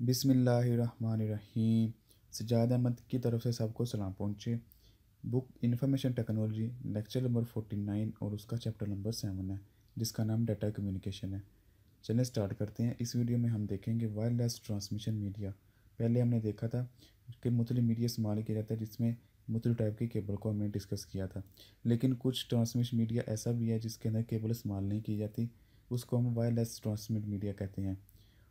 बिस्मिल्लाहिर्रहमानिर्रहीम। सज्जाद अहमद की तरफ से सबको सलाम पहुँचे। Book information technology lecture number 49 और उसका चैप्टर नंबर 7 है, जिसका नाम डाटा कम्युनिकेशन है। चलिए स्टार्ट करते हैं। इस वीडियो में हम देखेंगे वायरलेस ट्रांसमिशन मीडिया। पहले हमने देखा था कि मुख्तलिफ मीडिया इस्तेमाल किया जाता है, जिसमें मुख्तलिफ टाइप की केबल को हमने डिस्कस किया था। लेकिन कुछ ट्रांसमिशन मीडिया ऐसा भी है जिसके अंदर केबल इस्तेमाल नहीं की जाती, उसको हम वायरलेस ट्रांसमिट मीडिया कहते हैं।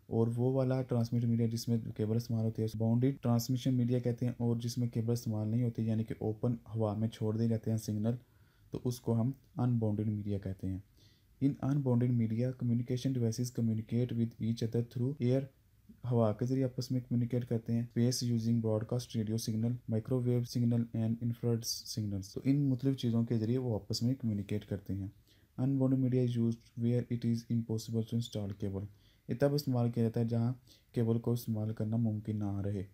और वो वाला ट्रांसमिट मीडिया जिसमें केबल इस्तेमाल होती है उस बाउंड्री ट्रांसमिशन मीडिया कहते हैं। और जिसमें केबल इस्तेमाल नहीं होती, यानी कि ओपन हवा में छोड़ दिए जाते हैं सिग्नल, तो उसको हम अनबाउंडेड मीडिया कहते हैं। In unbounded media communication devices communicate with each other through air, हवा के जरिए आपस में कम्युनिकेट करते हैं। Space using broadcast radio signal, microwave signal and infrared signals. तो इन मुख्तलिफ चीज़ों के जरिए वो आपस में कम्युनिकेट करते हैं। Unbounded media is used where it is impossible to install cable. ये तब इस्तेमाल किया जाता है जहाँ केबल को इस्तेमाल करना मुमकिन ना रहे,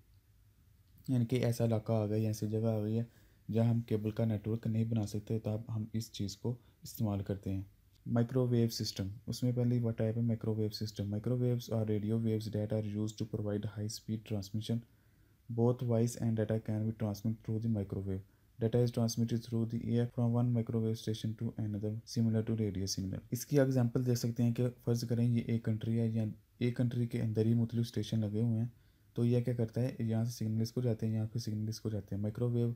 यानी कि ऐसा इलाका आ गया या ऐसी जगह आ गई है जहाँ हम केबल का नेटवर्क नहीं बना सकते, तब हम इस चीज़ को इस्तेमाल करते हैं। माइक्रोवेव सिस्टम, उसमें पहली वो टाइप है microwave system. Microwaves are radio waves that are used to provide high speed transmission. Both voice and data can be transmit through the microwave. Data is transmitted through the air from one microwave station to another, similar to radio signal. इसकी example दे सकते हैं कि फ़र्ज़ करें ये एक country है, या एक कंट्री के अंदर ही मुख्तलिफ स्टेशन लगे हुए हैं। तो यह क्या करता है, यहाँ से सिग्नल इसको जाते हैं, यहाँ पे सिग्नल इसको जाते हैं। Microwave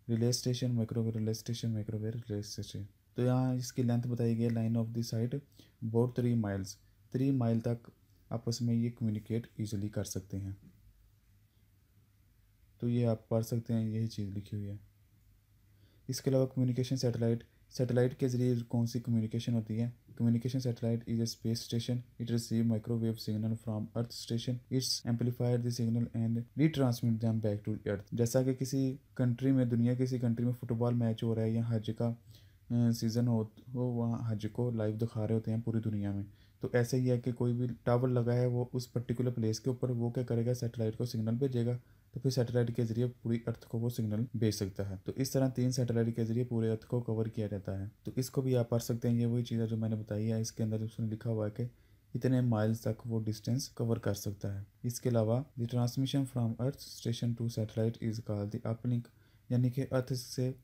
relay station, microwave relay station, microwave relay station. तो यहाँ इसकी लेंथ बताई गई है line of the site about 3 miles. 3 mile तक आपस में ये कम्युनिकेट ईजिली कर सकते हैं। तो ये आप पढ़ सकते हैं, यही चीज़ लिखी हुई है। इसके अलावा कम्युनिकेशन सैटेलाइट, सैटेलाइट के ज़रिए कौन सी कम्युनिकेशन होती है। Communication satellite is a space station, it receive microwave signal from earth station, its amplifier the signal and retransmit them back to earth. जैसा कि किसी कंट्री में, दुनिया किसी कंट्री में फुटबॉल मैच हो रहा है या हज का सीज़न हो वहाँ हज को लाइव दिखा रहे होते हैं पूरी दुनिया में। तो ऐसे ही है कि कोई भी टावर लगा है वो उस पर्टिकुलर प्लेस के ऊपर, वो क्या करेगा, सैटेलाइट को सिग्नल भेजेगा, तो फिर सैटेलाइट के जरिए पूरी अर्थ को वो सिग्नल भेज सकता है। तो इस तरह 3 सैटेलाइट के जरिए पूरे अर्थ को कवर किया जाता है। तो इसको भी आप पढ़ सकते हैं। ये वही चीज़ है जो मैंने बताई है। इसके अंदर उसने लिखा हुआ है कि इतने माइल्स तक वो डिस्टेंस कवर कर सकता है। इसके अलावा the transmission from earth station to satellite is called the uplink, यानी कि अर्थ से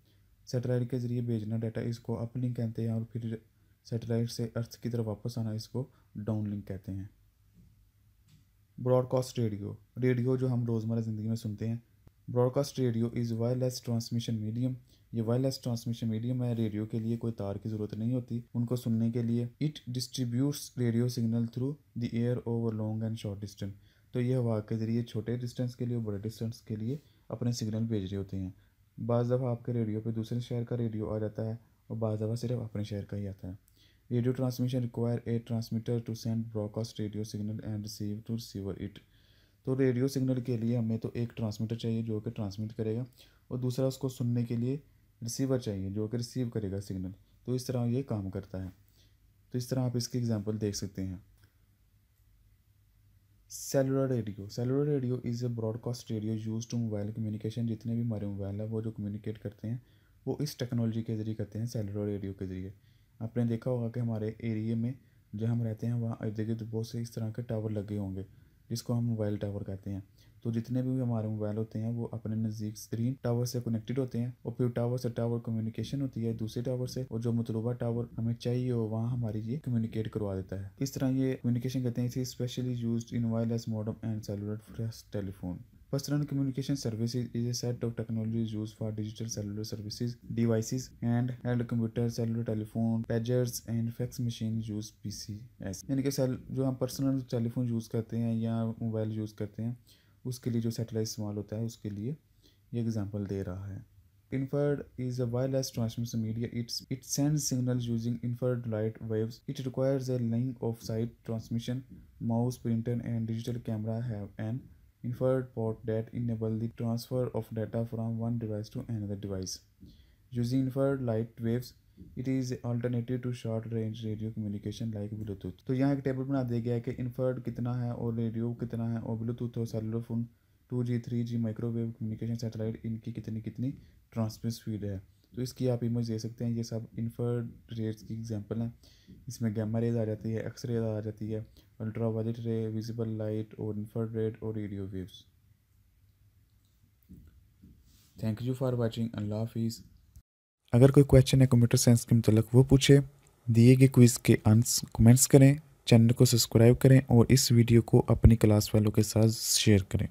सैटेलाइट के जरिए भेजना डाटा, इसको अपलिंक कहते हैं। और फिर सैटेलाइट से अर्थ की तरफ वापस आना, इसको डाउनलिंक कहते हैं। ब्रॉडकास्ट रेडियो, रेडियो जो हम रोज़मर्रा ज़िंदगी में सुनते हैं। Broadcast radio is wireless transmission medium, ये वायरलेस ट्रांसमिशन मीडियम है। रेडियो के लिए कोई तार की ज़रूरत नहीं होती उनको सुनने के लिए। It distributes radio signal through the air over long and short distance. तो ये हवा के ज़रिए छोटे डिस्टेंस के लिए और बड़े डिस्टेंस के लिए अपने सिग्नल भेज रहे होते हैं। बाज़ दफ़ा आपके रेडियो पे दूसरे शहर का रेडियो आ जाता है और बाज़ दफ़ा सिर्फ अपने शहर का ही आता है। Radio transmission require a transmitter to send broadcast radio signal and receive to receiver it. तो रेडियो सिग्नल के लिए हमें तो एक ट्रांसमीटर चाहिए जो कि ट्रांसमिट करेगा, और दूसरा उसको सुनने के लिए रिसीवर चाहिए जो कि रिसीव करेगा सिग्नल। तो इस तरह ये काम करता है। तो इस तरह आप इसकी एग्जांपल देख सकते हैं। Cellular radio, cellular radio is a broadcast radio use to mobile communication. जितने भी हमारे मोबाइल है वो जो कम्युनिकेट करते हैं वो इस टेक्नोलॉजी के ज़रिए करते हैं, सेलुलर रेडियो के ज़रिए। आपने देखा होगा कि हमारे एरिया में जहाँ हम रहते हैं वहाँ इर्द गिर्द बहुत से इस तरह के टावर लगे होंगे, जिसको हम मोबाइल टावर कहते हैं। तो जितने भी हमारे मोबाइल होते हैं वो अपने नज़दीक स्क्रीन टावर से कनेक्टेड होते हैं, और फिर टावर से टावर कम्युनिकेशन होती है दूसरे टावर से, और जो मतलूबा टावर हमें चाहिए हो वहाँ हमारी ये कम्युनिकेट करवा देता है। इस तरह ये कम्युनिकेशन करते हैं। इसे specially used in wireless modem and cellular telephone. Personal communication services is a set of technologies used for digital cellular services, devices, and held computer, cellular telephone, pagers, and fax machine use PCS। यानी कि जो हम personal telephone use करते हैं या mobile use करते हैं, उसके लिए जो सैटेलाइट इस्तेमाल होता है उसके लिए ये एग्जांपल दे रहा है। Infrared is a wireless transmission media. It sends signals using infrared light waves. It requires a line of sight transmission. Mouse, printer, and digital camera have an infrared port that enable the transfer of data from one device to another device. Using infrared light waves, it is alternative to short range radio communication like Bluetooth. तो यहाँ एक table बना दिया गया है कि infrared कितना है और रेडियो कितना है, और ब्लूटूथ और cellular phone 2G 3G microwave communication satellite इनकी कितनी कितनी ट्रांसमिट स्पीड है। तो इसकी आप इमेज दे सकते हैं। ये सब इंफ्रारेड रेज की एग्जांपल हैं। इसमें गामा रेज आ जाती है, एक्स रेज आ जाती है, अल्ट्रावायलेट रे, विजिबल लाइट और इंफ्रारेड और radio waves. Thank you for watching. अल्लाह हाफिज़। अगर कोई क्वेश्चन है कंप्यूटर साइंस के मुतल्लिक वो पूछे, दिए गए क्विज़ के आंसर कमेंट्स करें, चैनल को सब्सक्राइब करें और इस वीडियो को अपनी क्लास वालों के साथ शेयर करें।